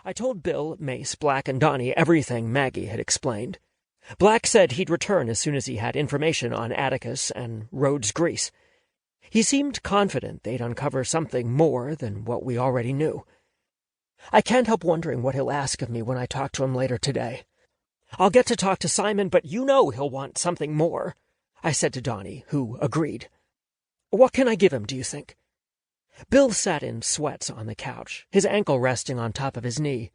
I told Bill, Mace, Black, and Donnie everything Maggie had explained. Black said he'd return as soon as he had information on Atticus and Rhodes Grease. He seemed confident they'd uncover something more than what we already knew. I can't help wondering what he'll ask of me when I talk to him later today. I'll get to talk to Simon, but you know he'll want something more, I said to Donnie, who agreed. What can I give him, do you think? Bill sat in sweats on the couch, his ankle resting on top of his knee.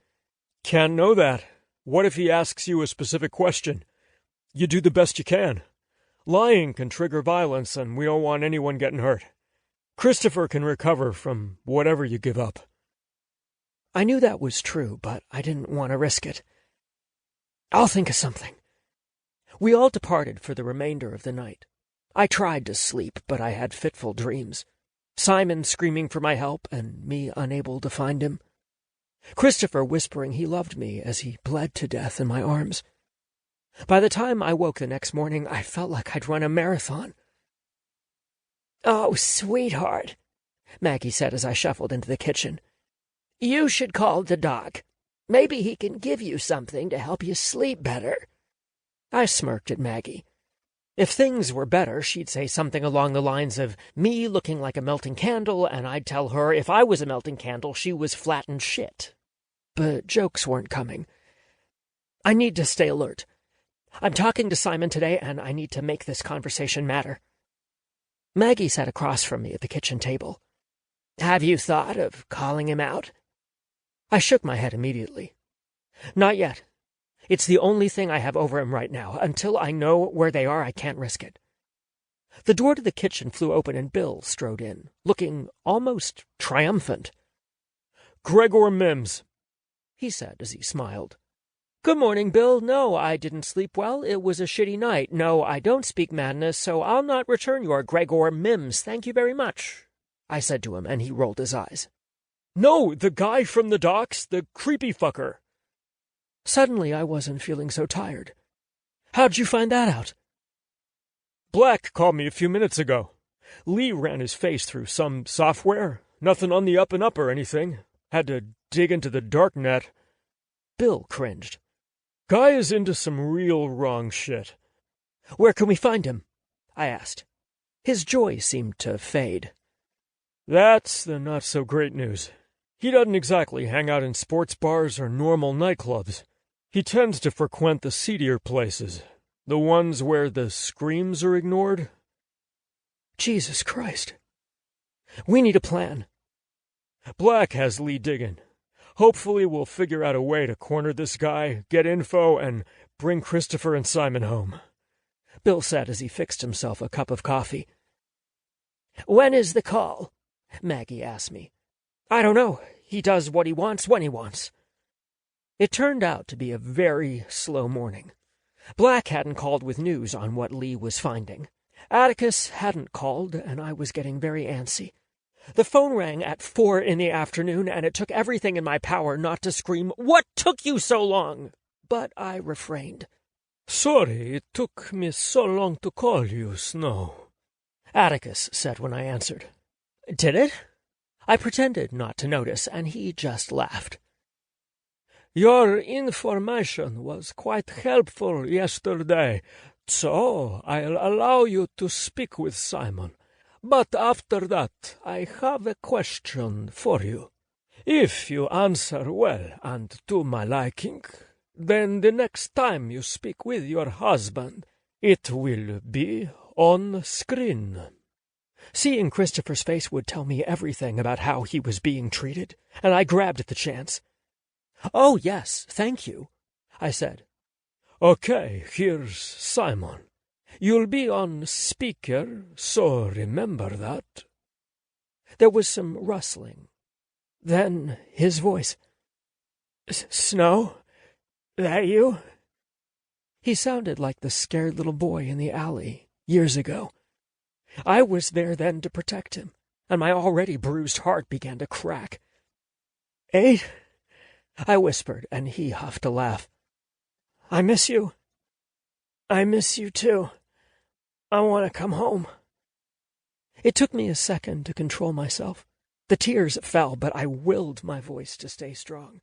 Can't know that. What if he asks you a specific question? You do the best you can. Lying can trigger violence, and we don't want anyone getting hurt. Christopher can recover from whatever you give up. I knew that was true, but I didn't want to risk it. I'll think of something. We all departed for the remainder of the night. I tried to sleep, but I had fitful dreams. Simon screaming for my help, and me unable to find him. Christopher whispering he loved me as he bled to death in my arms. By the time I woke the next morning, I felt like I'd run a marathon. "Oh, sweetheart," Maggie said as I shuffled into the kitchen. "You should call the doc. Maybe he can give you something to help you sleep better." I smirked at Maggie. If things were better, she'd say something along the lines of me looking like a melting candle, and I'd tell her if I was a melting candle, she was flat and shit. But jokes weren't coming. I need to stay alert. I'm talking to Simon today, and I need to make this conversation matter. Maggie sat across from me at the kitchen table. "Have you thought of calling him out?" I shook my head immediately. "Not yet. It's the only thing I have over him right now. Until I know where they are, I can't risk it." The door to the kitchen flew open and Bill strode in, looking almost triumphant. "Gregor Mims," he said as he smiled. "Good morning, Bill. No, I didn't sleep well. It was a shitty night. No, I don't speak madness, so I'll not return your Gregor Mims. Thank you very much," I said to him, and he rolled his eyes. "No, the guy from the docks, the creepy fucker." Suddenly I wasn't feeling so tired. "How'd you find that out?" "Black called me a few minutes ago. Lee ran his face through some software. Nothing on the up and up or anything. Had to dig into the dark net." Bill cringed. "Guy is into some real wrong shit." "Where can we find him?" I asked. His joy seemed to fade. "That's the not-so-great news. He doesn't exactly hang out in sports bars or normal nightclubs. He tends to frequent the seedier places, the ones where the screams are ignored." Jesus Christ. We need a plan. Black has Lee digging. Hopefully we'll figure out a way to corner this guy, get info, and bring Christopher and Simon home," Bill said as he fixed himself a cup of coffee. "When is the call?" Maggie asked me. "I don't know. He does what he wants when he wants." It turned out to be a very slow morning. Black hadn't called with news on what Lee was finding. Atticus hadn't called, and I was getting very antsy. The phone rang at 4 in the afternoon, and it took everything in my power not to scream, "What took you so long?" But I refrained. "Sorry it took me so long to call you, Snow," Atticus said when I answered. "Did it?" I pretended not to notice, and he just laughed. "Your information was quite helpful yesterday, so I'll allow you to speak with Simon. But after that, I have a question for you. If you answer well and to my liking, then the next time you speak with your husband, it will be on screen." Seeing Christopher's face would tell me everything about how he was being treated, and I grabbed at the chance. "Oh, yes, thank you," I said. "Okay, here's Simon. You'll be on speaker, so remember that." There was some rustling. Then his voice. "Snow? That you?" He sounded like the scared little boy in the alley years ago. I was there then to protect him, and my already bruised heart began to crack. "8?" I whispered, and he huffed a laugh. "I miss you." "I miss you too. I want to come home." It took me a second to control myself. The tears fell, but I willed my voice to stay strong.